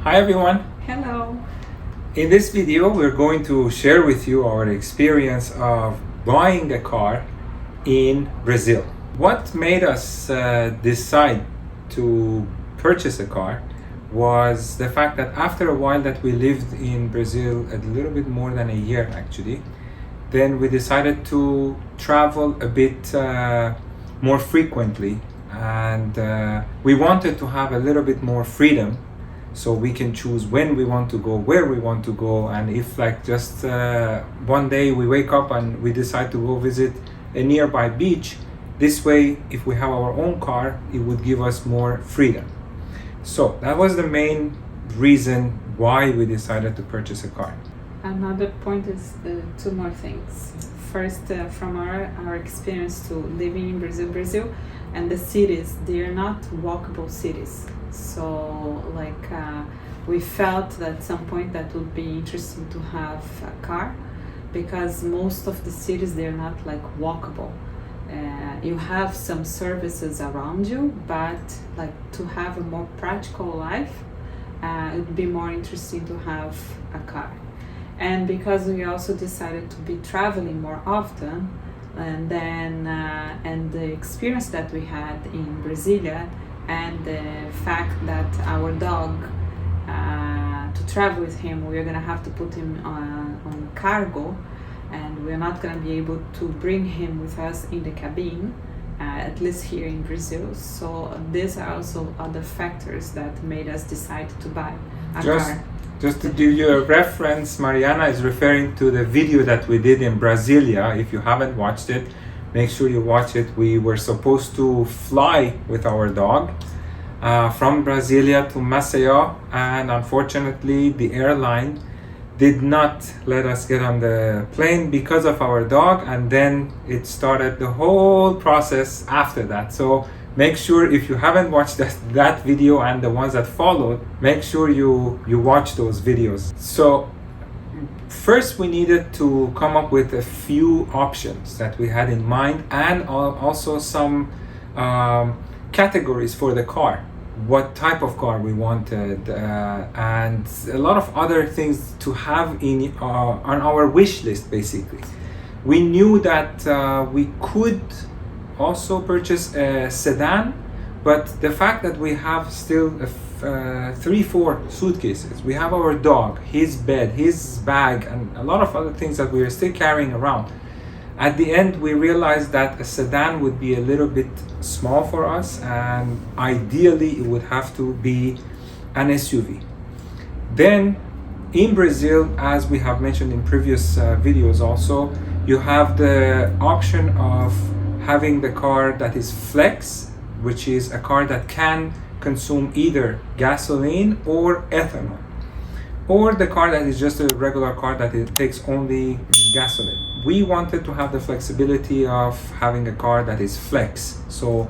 Hi everyone. Hello. In this video we're going to share with you our experience of buying a car in Brazil. What made us decide to purchase a car was the fact that after a while that we lived in Brazil, a little bit more than a year actually, then we decided to travel a bit more frequently, and we wanted to have a little bit more freedom so we can choose when we want to go, where we want to go, and if like just one day we wake up and we decide to go visit a nearby beach, this way if we have our own car it would give us more freedom. So that was the main reason why we decided to purchase a car. Another point is two more things. First, from our experience to living in Brazil, and the cities, they are not walkable cities. So, we felt that at some point that would be interesting to have a car, because most of the cities they're not like walkable. You have some services around you, but like to have a more practical life, it would be more interesting to have a car. And because we also decided to be traveling more often, and then and the experience that we had in Brasilia, and the fact that our dog, to travel with him, we're gonna have to put him on cargo, and we're not gonna be able to bring him with us in the cabin, at least here in Brazil. So these are also other factors that made us decide to buy a car. Just to give you a reference, Mariana is referring to the video that we did in Brasilia. If you haven't watched it, make sure you watch it. We were supposed to fly with our dog from Brasilia to Maceió, and unfortunately the airline did not let us get on the plane because of our dog, and then it started the whole process after that. So make sure, if you haven't watched that video and the ones that followed, make sure you watch those videos. So first we needed to come up with a few options that we had in mind, and also some categories for the car, what type of car we wanted, and a lot of other things to have in on our wish list. Basically, we knew that we could also purchase a sedan, but the fact that we have still 3-4 suitcases, we have our dog, his bed, his bag, and a lot of other things that we are still carrying around. At the end we realized that a sedan would be a little bit small for us, and ideally it would have to be an SUV. Then in Brazil, as we have mentioned in previous videos also, you have the option of having the car that is flex, which is a car that can consume either gasoline or ethanol, or the car that is just a regular car that it takes only gasoline. We wanted to have the flexibility of having a car that is flex, so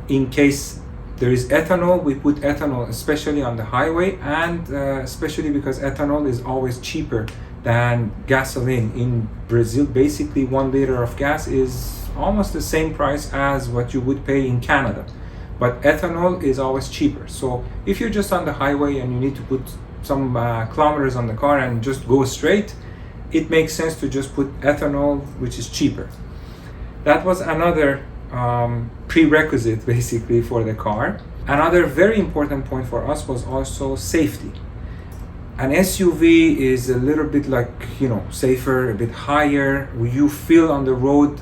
in case there is ethanol, we put ethanol, especially on the highway, and especially because ethanol is always cheaper than gasoline. In Brazil, basically 1 liter of gas is almost the same price as what you would pay in Canada, but ethanol is always cheaper. So if you're just on the highway and you need to put some kilometers on the car and just go straight, it makes sense to just put ethanol, which is cheaper. That was another prerequisite basically for the car. Another very important point for us was also safety. An SUV is a little bit like, safer, a bit higher. You feel on the road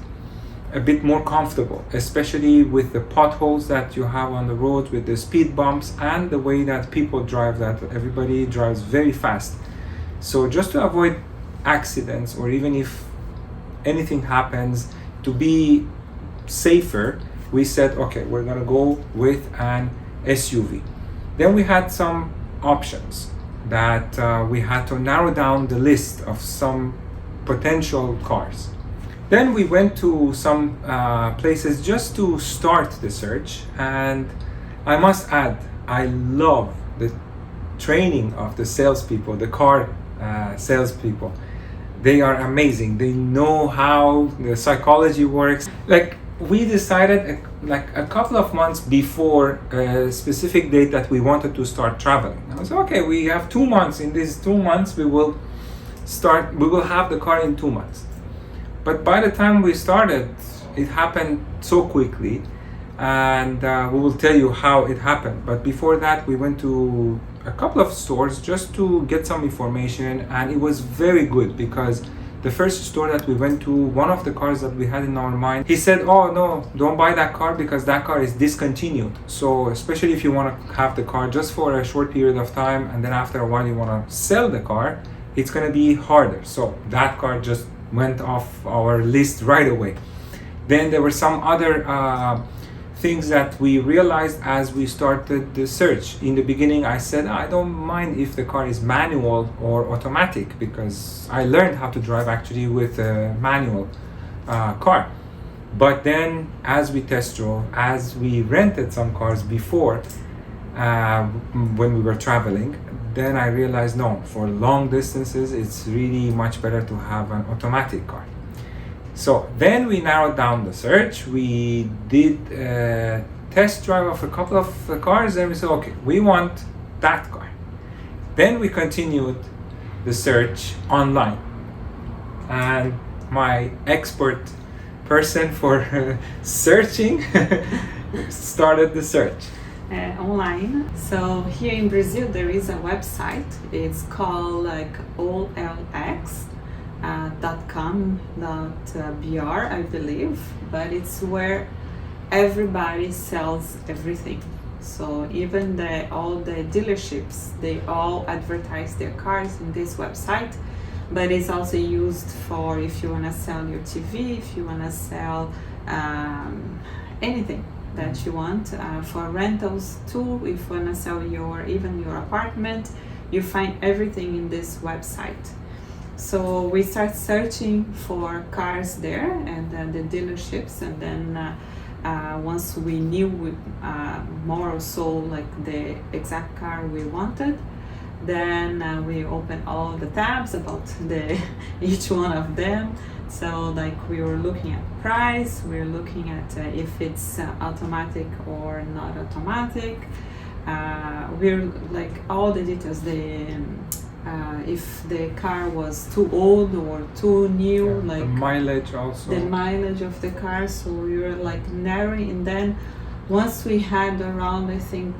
a bit more comfortable, especially with the potholes that you have on the road, with the speed bumps, and the way that people drive, that everybody drives very fast. So just to avoid accidents, or even if anything happens, to be safer, we said, okay, we're gonna go with an SUV. Then we had some options that we had to narrow down the list of some potential cars. Then we went to some places just to start the search, and I must add, I love the training of the salespeople, the car salespeople. They are amazing. They know how the psychology works. Like we decided like a couple of months before a specific date that we wanted to start traveling. I was okay, we have 2 months. In these 2 months we will have the car in 2 months. But by the time we started, it happened so quickly, and we will tell you how it happened. But before that, we went to a couple of stores just to get some information, and it was very good because the first store that we went to, one of the cars that we had in our mind, he said, oh no, don't buy that car because that car is discontinued. So especially if you want to have the car just for a short period of time and then after a while you want to sell the car, it's going to be harder. So that car just went off our list right away. Then there were some other things that we realized as we started the search. In the beginning, I said, I don't mind if the car is manual or automatic because I learned how to drive actually with a manual car. But then as we test drove, as we rented some cars before when we were traveling, then I realized no, for long distances, it's really much better to have an automatic car. So then we narrowed down the search. We did a test drive of a couple of cars and we said, okay, we want that car. Then we continued the search online. And my expert person for searching started the search. Online. So here in Brazil there is a website. It's called like olx.com.br, I believe, but it's where everybody sells everything. So even all the dealerships, they all advertise their cars in this website, but it's also used for if you want to sell your TV, if you want to sell anything that you want, for rentals too, if you want to sell even your apartment, you find everything in this website. So we start searching for cars there and then the dealerships, and then once we knew more or so like the exact car we wanted, then we opened all the tabs about each one of them. So like we were looking at price, we were looking at if it's automatic or not automatic. We're like all the details, if the car was too old or too new, like the mileage also. The mileage of the car. So we were like narrowing, and then once we had around I think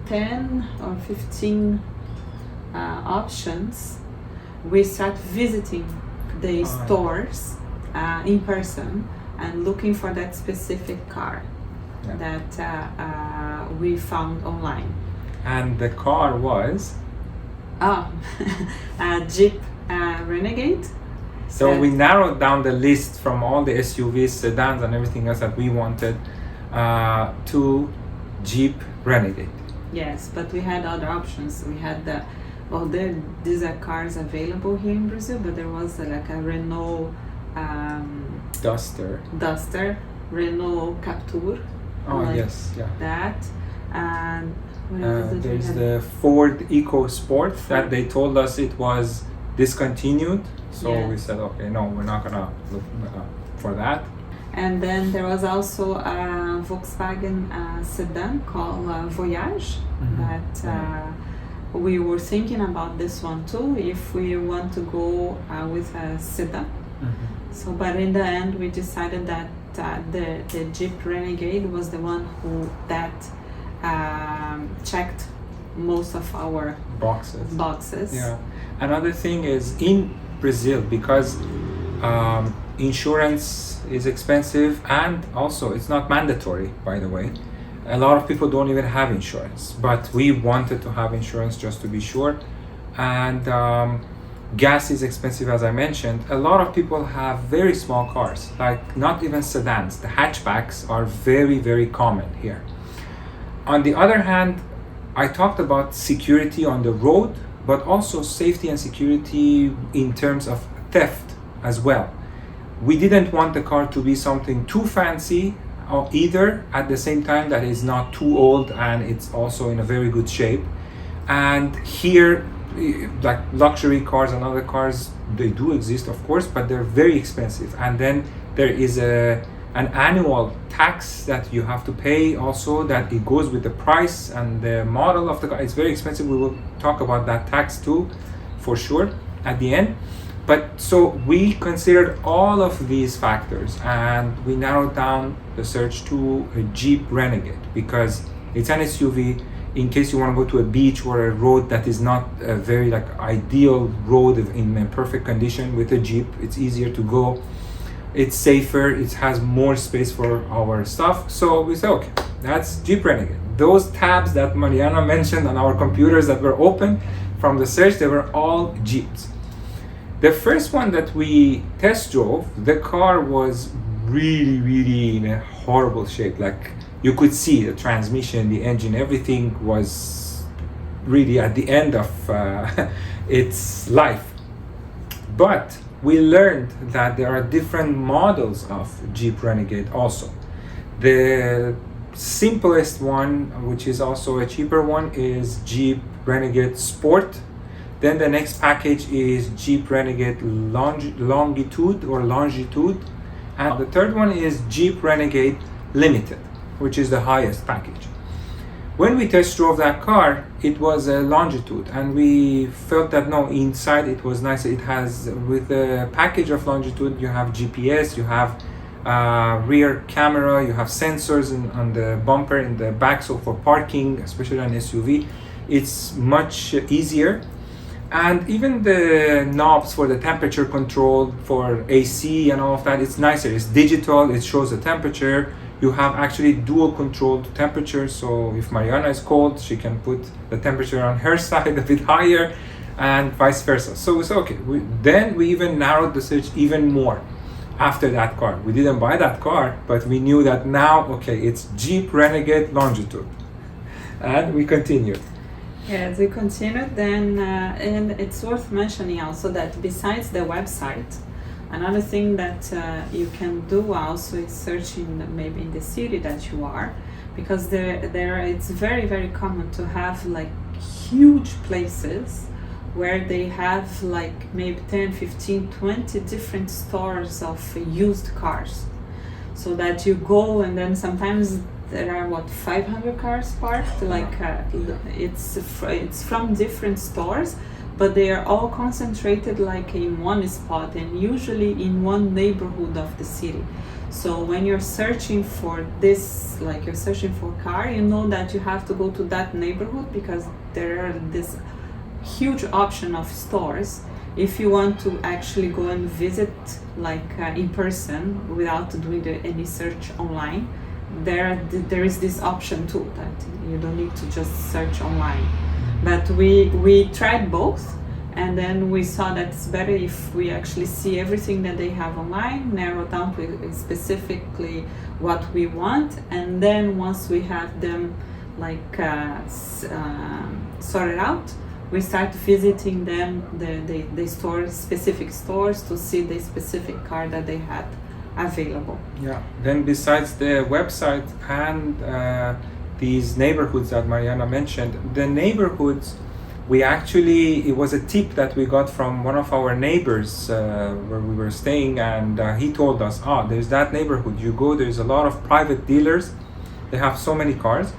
10 or 15 options, we start visiting the stores in person and looking for that specific car that we found online. And the car was? A Jeep Renegade. So we narrowed down the list from all the SUVs, sedans and everything else that we wanted to Jeep Renegade. Yes, but we had other options. We had these are cars available here in Brazil, but there was like a Renault Duster, Renault Captur. Oh like yes, yeah. That, and there's the Ford EcoSport that they told us it was discontinued. So we said, okay, no, we're not gonna look for that. And then there was also a Volkswagen sedan called Voyage that we were thinking about this one too, if we want to go with a sedan. So, but in the end, we decided that the Jeep Renegade was the one that checked most of our boxes. Yeah. Another thing is in Brazil, because insurance is expensive and also it's not mandatory, by the way. A lot of people don't even have insurance, but we wanted to have insurance just to be sure. And gas is expensive, as I mentioned. A lot of people have very small cars, like not even sedans. The hatchbacks are very, very common here. On the other hand, I talked about security on the road, but also safety and security in terms of theft as well. We didn't want the car to be something too fancy, or either at the same time that is not too old and it's also in a very good shape. And here, like luxury cars and other cars, they do exist of course, but they're very expensive. And then there is a an annual tax that you have to pay also, that it goes with the price and the model of the car. It's very expensive. We will talk about that tax too, for sure, at the end. But so we considered all of these factors and we narrowed down the search to a Jeep Renegade because it's an SUV in case you want to go to a beach or a road that is not a very like ideal road in a perfect condition. With a Jeep, it's easier to go. It's safer, it has more space for our stuff. So we said, okay, that's Jeep Renegade. Those tabs that Mariana mentioned on our computers that were open from the search, they were all Jeeps. The first one that we test drove, the car was really in a horrible shape. Like you could see the transmission, the engine, everything was really at the end of its life. But we learned that there are different models of Jeep Renegade also. The simplest one, which is also a cheaper one, is Jeep Renegade Sport. Then the next package is Jeep Renegade Longitude. And the third one is Jeep Renegade Limited, which is the highest package. When we test drove that car, it was a Longitude, and we felt that no, inside it was nice. It has, with the package of Longitude, you have GPS, you have rear camera, you have sensors on the bumper in the back, so for parking, especially on SUV, it's much easier. And even the knobs for the temperature control for AC and all of that, it's nicer. It's digital, it shows the temperature. You have actually dual controlled temperature, so if Mariana is cold, she can put the temperature on her side a bit higher, and vice versa. So we said, okay, then we even narrowed the search even more after that car. We didn't buy that car, but we knew that now, okay, it's Jeep Renegade Longitude. And we continued. Yes, we continued then, and it's worth mentioning also that besides the website, another thing that you can do also is searching maybe in the city that you are, because there it's very common to have like huge places where they have like maybe 10, 15, 20 different stores of used cars. So that you go and then sometimes there are 500 cars parked, like it's from different stores, but they are all concentrated like in one spot and usually in one neighborhood of the city. So when you're searching for this, like you're searching for a car, you know that you have to go to that neighborhood because there are this huge option of stores. If you want to actually go and visit like in person without doing any search online, there is this option too, that you don't need to just search online. But we tried both, and then we saw that it's better if we actually see everything that they have online, narrow down to specifically what we want, and then once we have them like sorted out, we start visiting them, the stores, specific stores, to see the specific car that they had available. Yeah, then besides the website and these neighborhoods that Mariana mentioned, the neighborhoods, it was a tip that we got from one of our neighbors where we were staying, and he told us, there's that neighborhood, you go, there's a lot of private dealers, they have so many cars.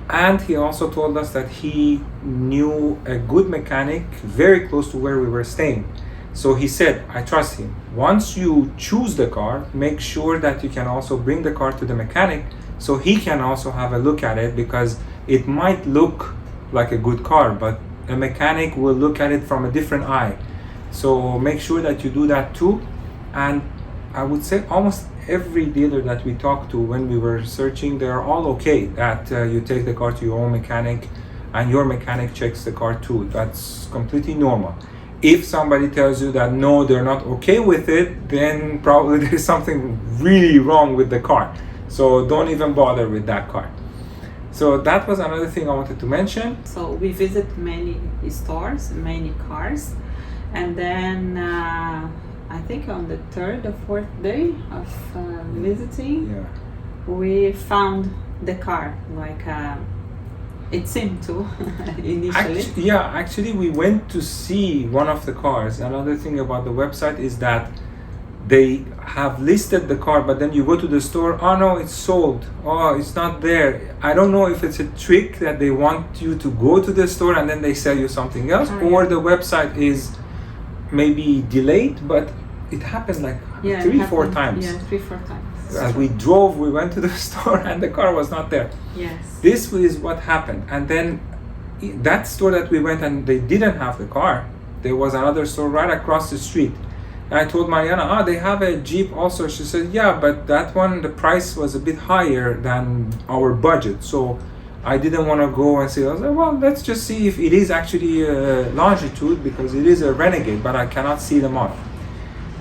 And he also told us that he knew a good mechanic very close to where we were staying. So he said, I trust him. Once you choose the car, make sure that you can also bring the car to the mechanic so he can also have a look at it, because it might look like a good car, but a mechanic will look at it from a different eye. So make sure that you do that too. And I would say almost every dealer that we talked to when we were searching, they're all okay that you take the car to your own mechanic and your mechanic checks the car too. That's completely normal. If somebody tells you that no, they're not okay with it, then probably there's something really wrong with the car. So don't even bother with that car. So that was another thing I wanted to mention. So we visit many stores, many cars, and then I think on the third or fourth day of visiting, we found the car, like it seemed to initially. Actually we went to see one of the cars. Another thing about the website is that they have listed the car, but then you go to the store, oh no, it's sold, oh it's not there. I don't know if it's a trick that they want you to go to the store and then they sell you something else, or the website is maybe delayed, but it happened like 3-4 times. Yeah, 3-4 times. As we drove, we went to the store and the car was not there. Yes. This is what happened. And then that store that we went and they didn't have the car, there was another store right across the street. And I told Mariana, they have a Jeep also. She said, yeah, but that one, the price was a bit higher than our budget. So I didn't want to go and see. I was like, well, let's just see if it is actually a Longitude, because it is a Renegade, but I cannot see them off.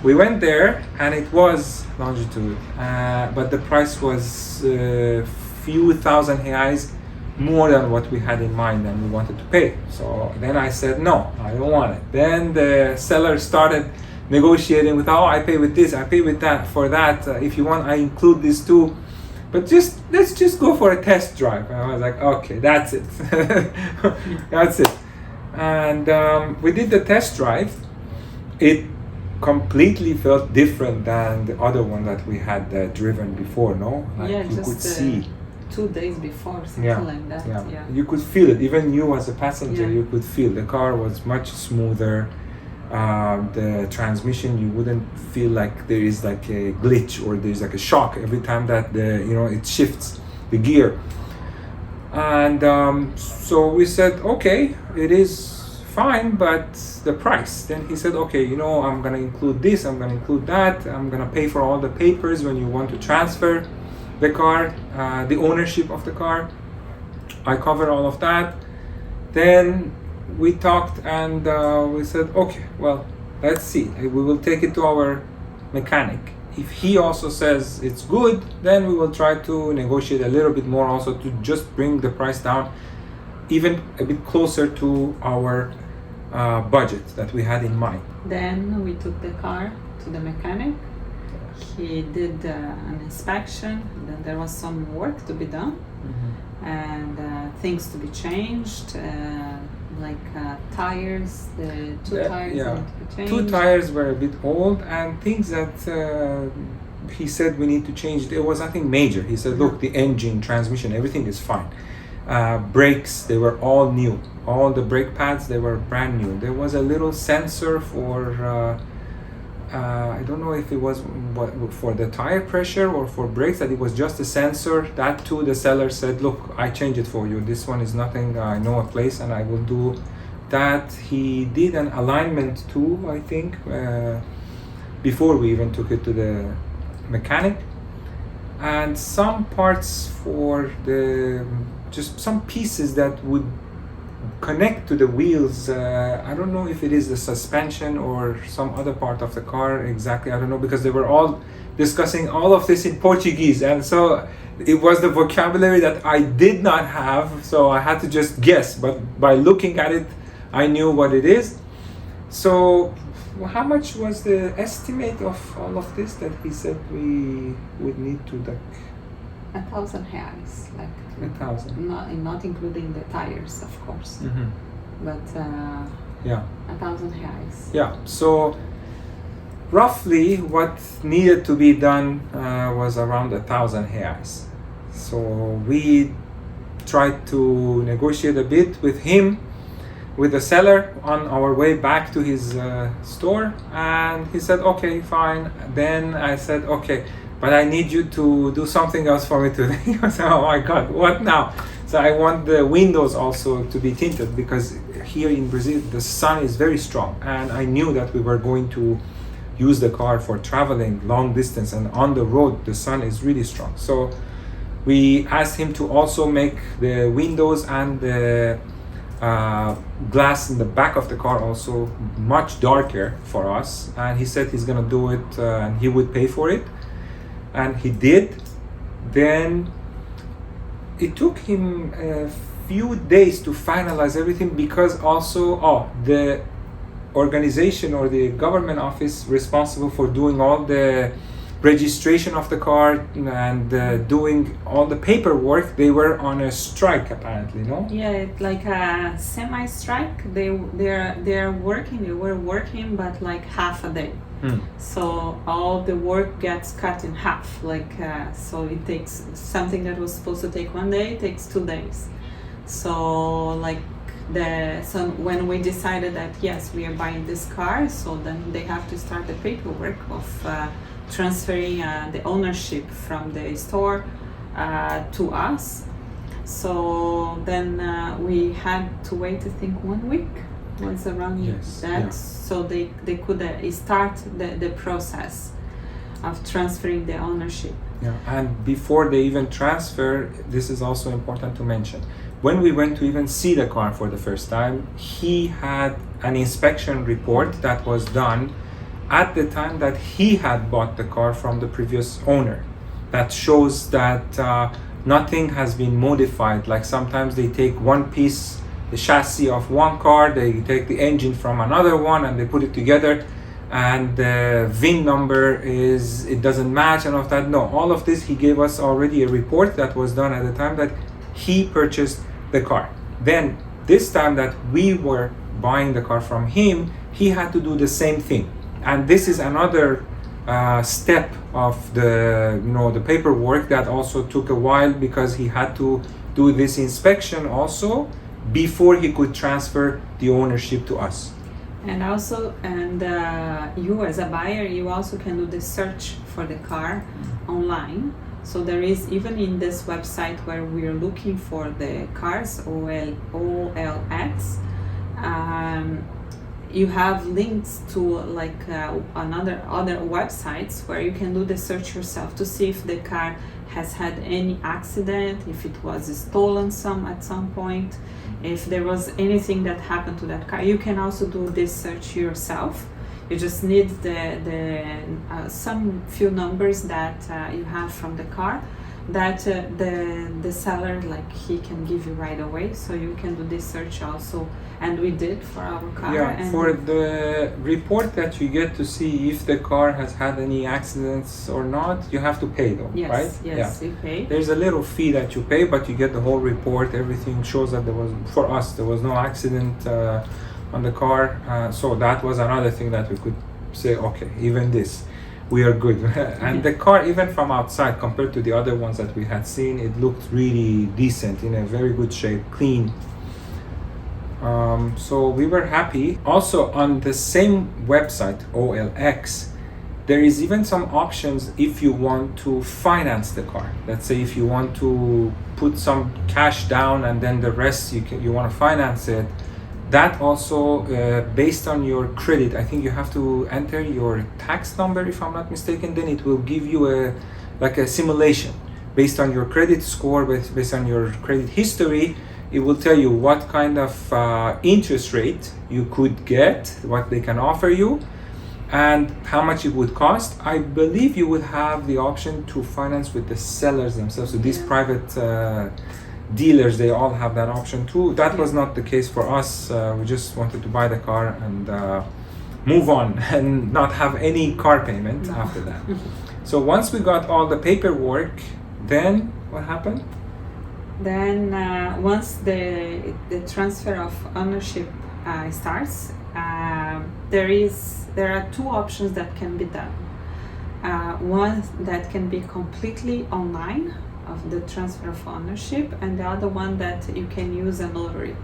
We went there and it was Longitude, but the price was a few thousand reais more than what we had in mind and we wanted to pay. So then I said, no, I don't want it. Then the seller started negotiating with, I pay with this, I pay with that, for that, if you want I include this too, but let's just go for a test drive. And I was like, okay, that's it. That's it. And we did the test drive. It completely felt different than the other one that we had driven before, no? Like you could see 2 days before, something like that. Yeah. You could feel it. Even you as a passenger, Yeah. you could feel the car was much smoother. The transmission, you wouldn't feel like there is like a glitch or there's like a shock every time that it shifts the gear. And so we said, okay, it is fine, but the price. Then he said, okay, I'm gonna include this, I'm gonna include that, I'm gonna pay for all the papers when you want to transfer the car, the ownership of the car. I cover all of that. Then we talked and we said, okay, well, let's see. We will take it to our mechanic. If he also says it's good, then we will try to negotiate a little bit more also to just bring the price down even a bit closer to our budget that we had in mind. Then we took the car to the mechanic. He did an inspection. Then there was some work to be done and things to be changed. Like tires, the two tires need to be changed. 2 tires were a bit old, and things that he said we need to change. There was nothing major. He said, look, the engine, transmission, everything is fine. Brakes, they were all new. All the brake pads, they were brand new. There was a little sensor for I don't know if it was for the tire pressure or for brakes, that it was just a sensor. That too, the seller said, look, I changed it for you. This one is nothing, I know a place and I will do that. He did an alignment too, I think, before we even took it to the mechanic. And some parts for just some pieces that would connect to the wheels. I don't know if it is the suspension or some other part of the car exactly. I don't know, because they were all discussing all of this in Portuguese, and so it was the vocabulary that I did not have, so I had to just guess, but by looking at it I knew what it is. So how much was the estimate of all of this that he said we would need to 1,000 reais, like 1,000, not including the tires, of course, but 1,000 reais. Yeah, so roughly what needed to be done was around 1,000 reais. So we tried to negotiate a bit with him, with the seller, on our way back to his store, and he said, okay, fine. Then I said, okay, but I need you to do something else for me today. I said, oh my God, what now? So I want the windows also to be tinted, because here in Brazil the sun is very strong, and I knew that we were going to use the car for traveling long distance, and on the road the sun is really strong. So we asked him to also make the windows and the glass in the back of the car also much darker for us, and he said he's gonna do it and he would pay for it, and he did. Then it took him a few days to finalize everything, because also the organization or the government office responsible for doing all the registration of the car and doing all the paperwork, they were on a strike apparently, no? Yeah, it's like a semi-strike. They were working, but like half a day. So all the work gets cut in half. So it takes something that was supposed to take 1 day, takes 2 days. So when we decided that yes, we are buying this car, so then they have to start the paperwork of transferring the ownership from the store to us. So then we had to wait, I think, 1 week was around that. Yeah. So they could start the process of transferring the ownership. Yeah, and before they even transfer, this is also important to mention. When we went to even see the car for the first time, he had an inspection report that was done at the time that he had bought the car from the previous owner. That shows that nothing has been modified. Like sometimes they take one piece, the chassis of one car, they take the engine from another one and they put it together, and the VIN number it doesn't match and all of that. No, all of this he gave us already a report that was done at the time that he purchased the car. Then this time that we were buying the car from him, he had to do the same thing. And this is another step of the paperwork that also took a while, because he had to do this inspection also before he could transfer the ownership to us. And also, you as a buyer, you also can do the search for the car online. So there is, even in this website where we are looking for the cars, OLX, you have links to other websites where you can do the search yourself to see if the car has had any accident, if it was stolen at some point, if there was anything that happened to that car. You can also do this search yourself. You just need some few numbers that you have from the car that the seller, he can give you right away. So you can do this search also, and we did for our car. Yeah, and for the report that you get to see if the car has had any accidents or not, you have to pay though, yes, right? Yes, you pay. There's a little fee that you pay, but you get the whole report. Everything shows that there was no accident on the car. So that was another thing that we could say, okay, even this, we are good. And the car, even from outside, compared to the other ones that we had seen, it looked really decent, in a very good shape, clean. So we were happy. Also on the same website, OLX, there is even some options if you want to finance the car. Let's say if you want to put some cash down and then the rest you want to finance it. That also, based on your credit, I think you have to enter your tax number, if I'm not mistaken. Then it will give you a simulation based on your credit score, based on your credit history. It will tell you what kind of interest rate you could get, what they can offer you, and how much it would cost. I believe you would have the option to finance with the sellers themselves. So these private dealers, they all have that option too. That was not the case for us. We just wanted to buy the car and move on and not have any car payment after that. So once we got all the paperwork, then what happened? Then once the transfer of ownership starts, there are two options that can be done. One that can be completely online, of the transfer of ownership, and the other one that you can use a notary.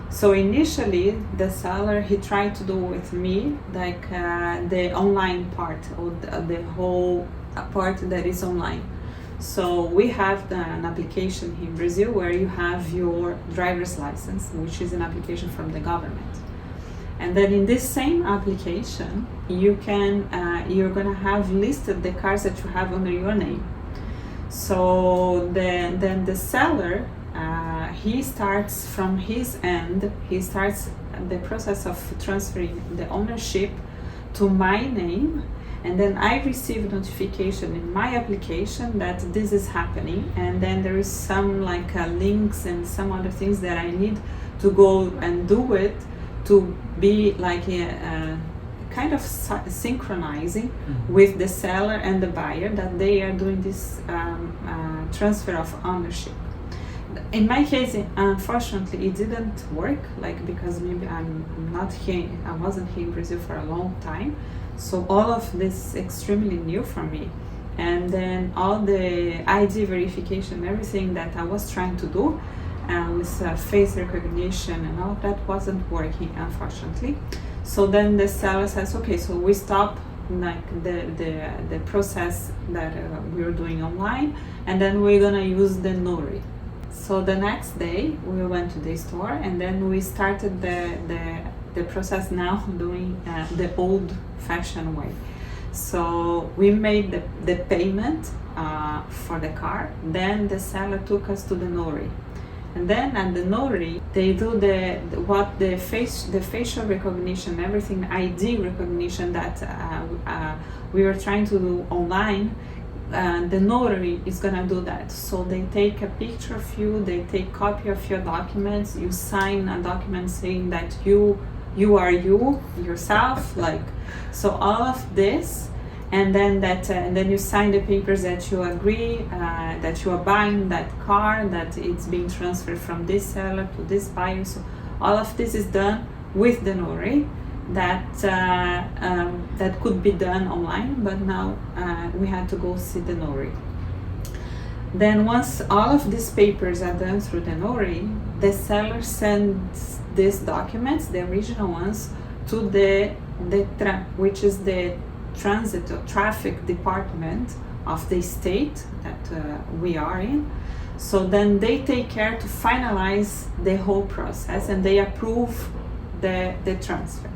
So initially, the seller, he tried to do with me the online part, or the whole part that is online. So we have an application in Brazil where you have your driver's license, which is an application from the government. And then in this same application, you're gonna have listed the cars that you have under your name. So then the seller, he starts from his end, he starts the process of transferring the ownership to my name, and then I receive notification in my application that this is happening, and then there is some links and some other things that I need to go and do it to be kind of synchronizing with the seller and the buyer that they are doing this transfer of ownership. in my case, unfortunately, it didn't work. Like because maybe I'm not here. I wasn't here in Brazil for a long time, so all of this is extremely new for me. And then all the ID verification, everything that I was trying to do, with face recognition and all that wasn't working, unfortunately. So then the seller says, okay, so we stop like the process that we were doing online, and then we're gonna use the notary. So the next day we went to the store, and then we started the process now doing the old-fashioned way. So we made the payment for the car. Then the seller took us to the notary, and then at the notary they do the facial recognition, everything, ID recognition that we were trying to do online. The notary is gonna do that. So they take a picture of you, they take copy of your documents, you sign a document saying that you are you yourself, like, so all of this, and then and then you sign the papers that you agree that you are buying that car, that it's being transferred from this seller to this buyer. So all of this is done with the notary. That could be done online, but now we had to go see the notary. Then once all of these papers are done through the notary, the seller sends these documents, the original ones, to the DETRAN, which is the transit or traffic department of the state that we are in. So then they take care to finalize the whole process, and they approve the transfer.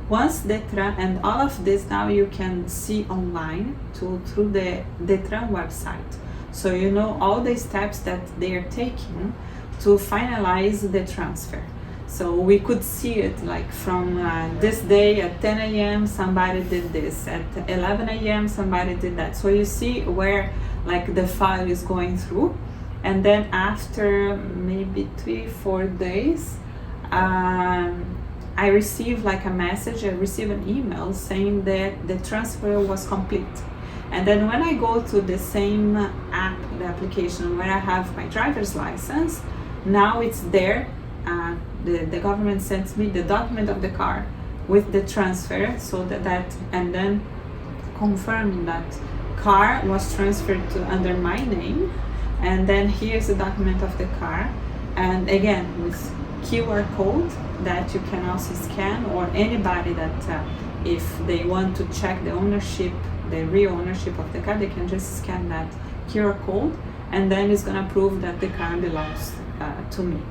Once DETRAN, and all of this now you can see online through the DETRAN website. So you know all the steps that they are taking to finalize the transfer. So we could see it like from this day at 10 a.m. somebody did this, at 11 a.m. somebody did that. So you see where like the file is going through, and then after maybe 3-4 days, I received like a message, I received an email saying that the transfer was complete. And then when I go to the same app, the application where I have my driver's license, now it's there. The government sends me the document of the car with the transfer, so that and then confirming that car was transferred to under my name, and then here's the document of the car, and again with QR code that you can also scan, or anybody that if they want to check the ownership, the real ownership of the car, they can just scan that QR code, and then it's gonna prove that the car belongs to me.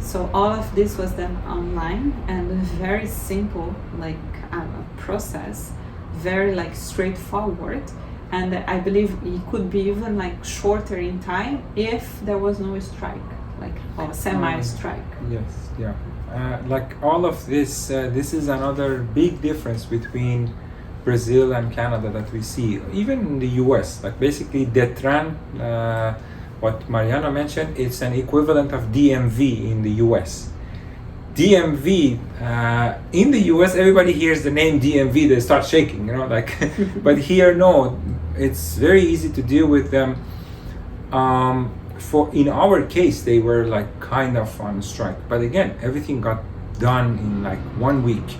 So all of this was done online, and very simple, like process, very like straightforward, and I believe it could be even like shorter in time if there was no strike, like or semi-strike. Yes, yeah. Like all of this, this is another big difference between Brazil and Canada that we see, even in the US. Like basically DETRAN, what Mariana mentioned, it's an equivalent of DMV in the US. DMV, in the US, everybody hears the name DMV, they start shaking, you know, like, but here, no, it's very easy to deal with them. In our case, they were like kind of on strike, but again, everything got done in like 1 week.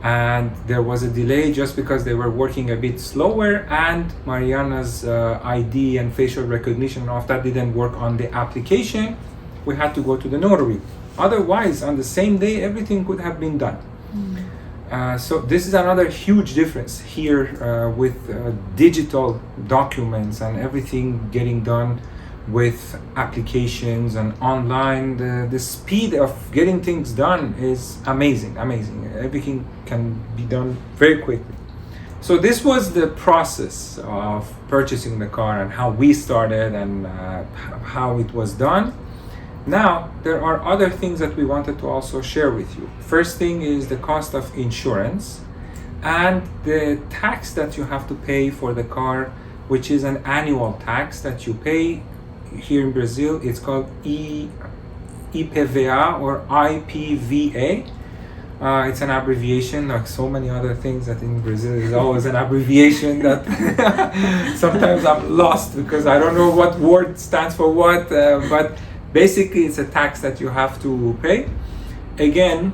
And there was a delay just because they were working a bit slower, and Mariana's ID and facial recognition and all of that didn't work on the application. We had to go to the notary. Otherwise, on the same day, everything could have been done. So this is another huge difference here with digital documents and everything getting done with applications and online. The speed of getting things done is amazing. Everything can be done very quickly. So this was the process of purchasing the car and how we started and how it was done. Now there are other things that we wanted to also share with you. First thing is the cost of insurance and the tax that you have to pay for the car, which is an annual tax that you pay. Here in Brazil, it's called IPVA or IPVA. It's an abbreviation, like so many other things that in Brazil is always an abbreviation that sometimes I'm lost because I don't know what word stands for what, but basically it's a tax that you have to pay. Again,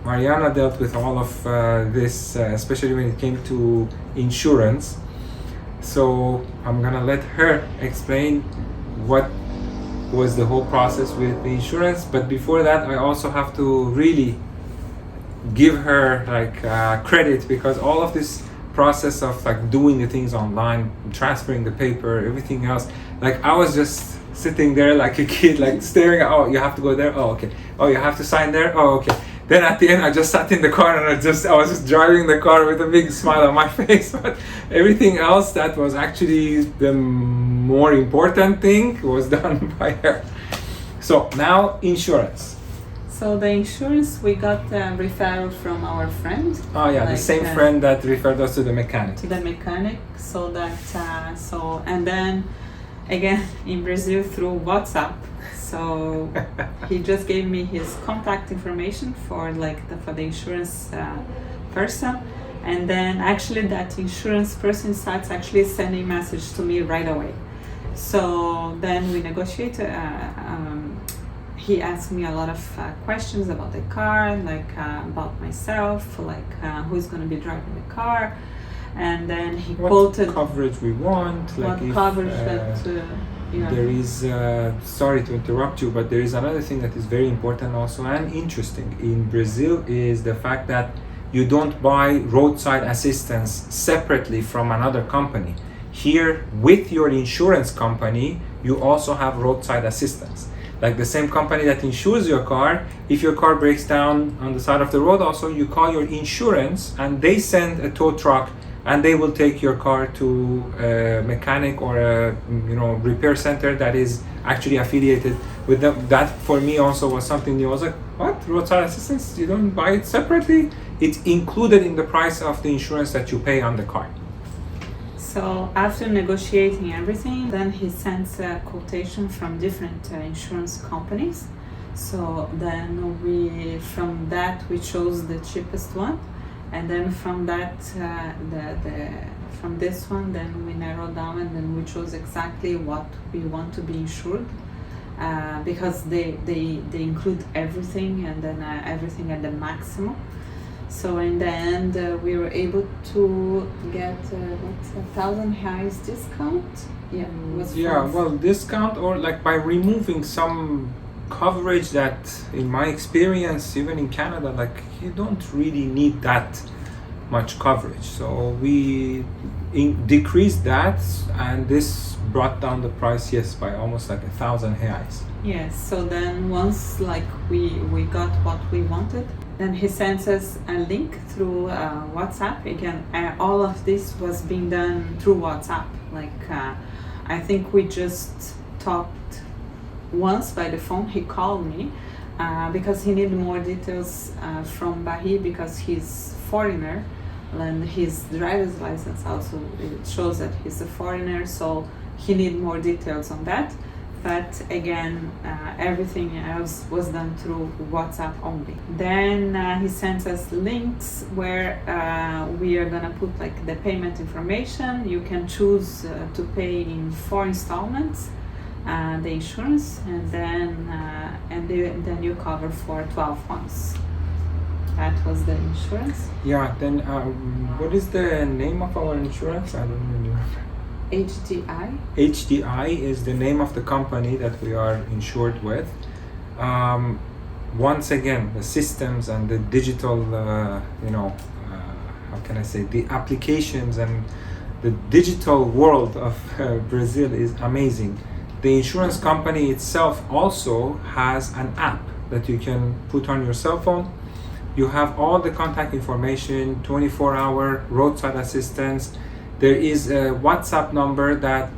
Mariana dealt with all of this, especially when it came to insurance. So I'm gonna let her explain what was the whole process with the insurance. But before that, I also have to really give her like credit, because all of this process of like doing the things online, transferring the paper, everything else, like I was just sitting there like a kid, like staring at, oh, you have to go there, oh okay, oh, you have to sign there, oh okay. Then at the end I just sat in the car and I was just driving the car with a big smile on my face. But everything else that was actually the more important thing was done by her. So now insurance. So the insurance, we got a referral from our friend. Oh yeah, the same friend that referred us to the mechanic. To the mechanic, so that and then again in Brazil through WhatsApp. So he just gave me his contact information for the insurance person, and then actually that insurance person starts actually sending message to me right away. So then we negotiate. He asked me a lot of questions about the car, about myself, who's going to be driving the car, and then he quoted what coverage we want, what coverage there is, sorry to interrupt you, but there is another thing that is very important also and interesting in Brazil is the fact that you don't buy roadside assistance separately from another company. Here, with your insurance company, you also have roadside assistance. Like the same company that insures your car, if your car breaks down on the side of the road, also you call your insurance and they send a tow truck and they will take your car to a mechanic or a repair center that is actually affiliated with them. That for me also was something new. I was like, what? Roadside assistance? You don't buy it separately? It's included in the price of the insurance that you pay on the car. So after negotiating everything, then he sends a quotation from different insurance companies. So then from that we chose the cheapest one, and then from that from this one, then we narrowed down and then we chose exactly what we want to be insured, because they include everything, and then everything at the maximum. So in the end, we were able to get R$1,000 discount. Discount, or by removing some coverage that, in my experience, even in Canada, you don't really need that much coverage. So we decreased that, and this brought down the price, by almost R$1,000. Yes. So then once we got what we wanted, then he sends us a link through WhatsApp. Again, all of this was being done through WhatsApp. I think we just talked once by the phone. He called me because he needed more details from Bahia, because he's foreigner, and his driver's license also it shows that he's a foreigner. So he needed more details on that. But again, everything else was done through WhatsApp only. Then he sends us links where we are gonna put the payment information. You can choose to pay in 4 installments the insurance, and then you cover for 12 months. That was the insurance. Yeah. Then what is the name of our insurance? I don't remember. HDI. HDI is the name of the company that we are insured with. Once again, the systems and the digital, how can I say, the applications and the digital world of Brazil is amazing. The insurance company itself also has an app that you can put on your cell phone. You have all the contact information, 24-hour roadside assistance. There is a WhatsApp number that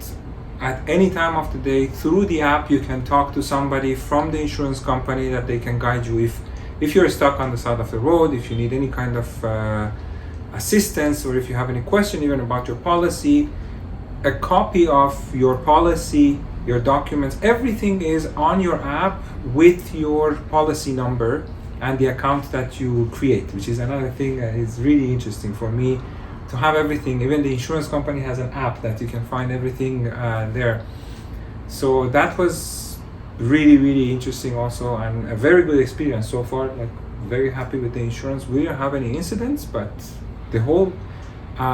at any time of the day through the app you can talk to somebody from the insurance company that they can guide you if you're stuck on the side of the road, if you need any kind of assistance, or if you have any question even about your policy. A copy of your policy, your documents, everything is on your app with your policy number and the account that you create, which is another thing that is really interesting for me. To have everything, even the insurance company has an app that you can find everything there. So that was really interesting also, and a very good experience so far. Like, very happy with the insurance. We don't have any incidents, but the whole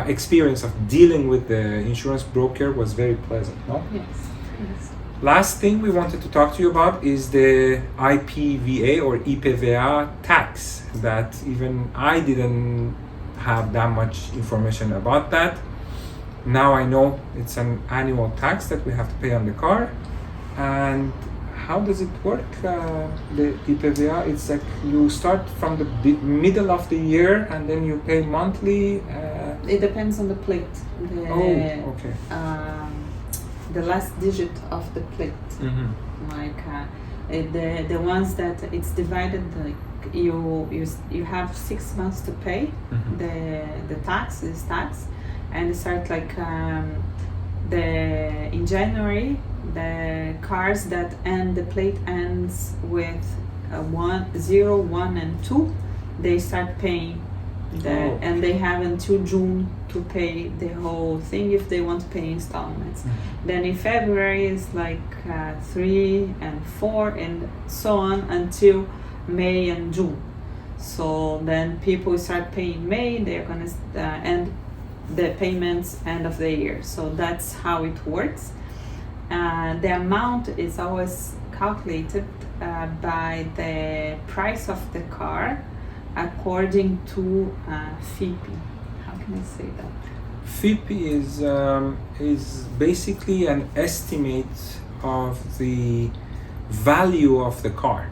experience of dealing with the insurance broker was very pleasant, no? Yes. Last thing we wanted to talk to you about is the IPVA or IPVA tax, that even I didn't have that much information about that. Now I know it's an annual tax that we have to pay on the car. And how does it work, the IPVA? It's like you start from the middle of the year and then you pay monthly. It depends on the plate. Okay. The last digit of the plate. Mm-hmm. Like the ones that it's divided, like you have 6 months to pay Mm-hmm. the tax, and it starts like in January. The cars that end, the plate ends with 1, 0, 1, and 2, they start paying and they have until June to pay the whole thing if they want to pay installments. Mm-hmm. Then in February is like 3 and 4 and so on until May and June. So then people start paying May, they're gonna end the payments end of the year. So that's how it works. The amount is always calculated by the price of the car according to FIPE. How can I say that? FIPE is basically an estimate of the value of the car,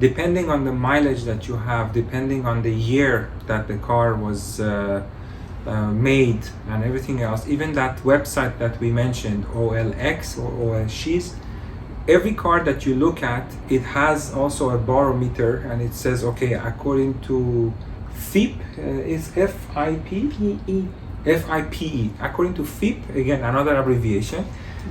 depending on the mileage that you have, depending on the year that the car was made and everything else. Even that website that we mentioned, OLX or OLX, every car that you look at, it has also a barometer, and it says, okay, according to FIPE, is FIPE? FIPE. According to FIPE, again, another abbreviation,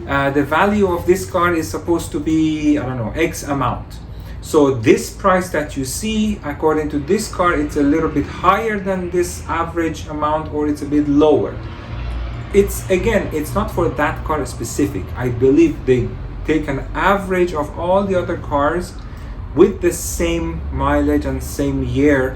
the value of this car is supposed to be, I don't know, X amount. So this price that you see, according to this car, it's a little bit higher than this average amount, or it's a bit lower. It's not for that car specific. I believe they take an average of all the other cars with the same mileage and same year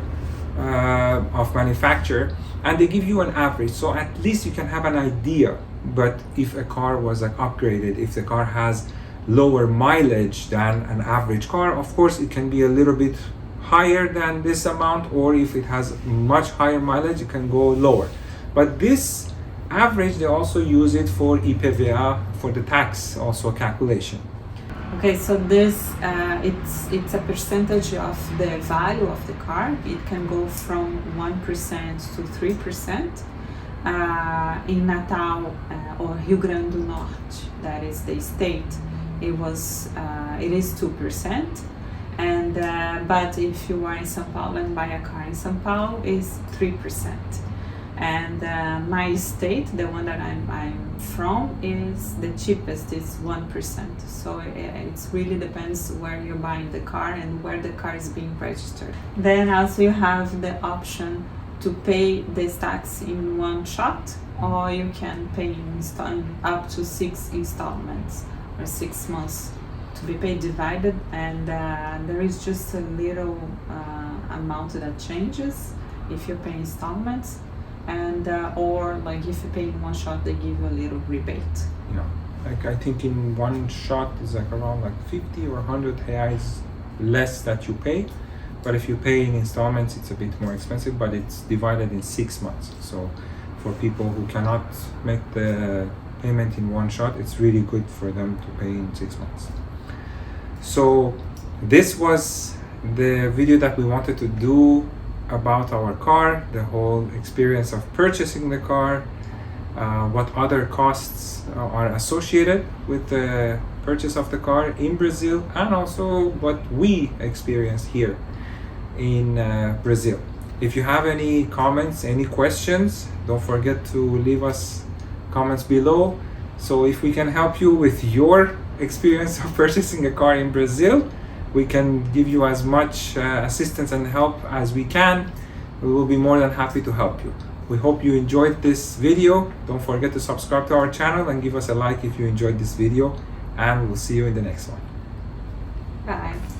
of manufacture, and they give you an average. So at least you can have an idea. But if a car was like upgraded, if the car has lower mileage than an average car, of course it can be a little bit higher than this amount, or if it has much higher mileage, it can go lower. But this average, they also use it for IPVA, for the tax also calculation. Okay, so this it's a percentage of the value of the car. It can go from 1% to 3%. In Natal or Rio Grande do Norte, that is the state, it is 2%. And but if you are in São Paulo and buy a car in São Paulo, is 3%. And my state, the one that I'm from, is the cheapest, is 1%. So it really depends where you're buying the car and where the car is being registered. Then also you have the option to pay this tax in one shot, or you can pay in up to 6 installments or 6 months to be paid divided, and there is just a little amount that changes if you pay installments, and or like if you pay in one shot, they give you a little rebate. Yeah, like I think in one shot is like around like 50 or 100 reais less that you pay. But if you pay in installments, it's a bit more expensive, but it's divided in 6 months. So for people who cannot make the payment in one shot, it's really good for them to pay in 6 months. So this was the video that we wanted to do about our car, the whole experience of purchasing the car, what other costs are associated with the purchase of the car in Brazil, and also what we experienced here in Brazil. If you have any comments, any questions, don't forget to leave us comments below. So if we can help you with your experience of purchasing a car in Brazil, we can give you as much assistance and help as we can. We will be more than happy to help you. We hope you enjoyed this video. Don't forget to subscribe to our channel and give us a like if you enjoyed this video, and we'll see you in the next one. Bye.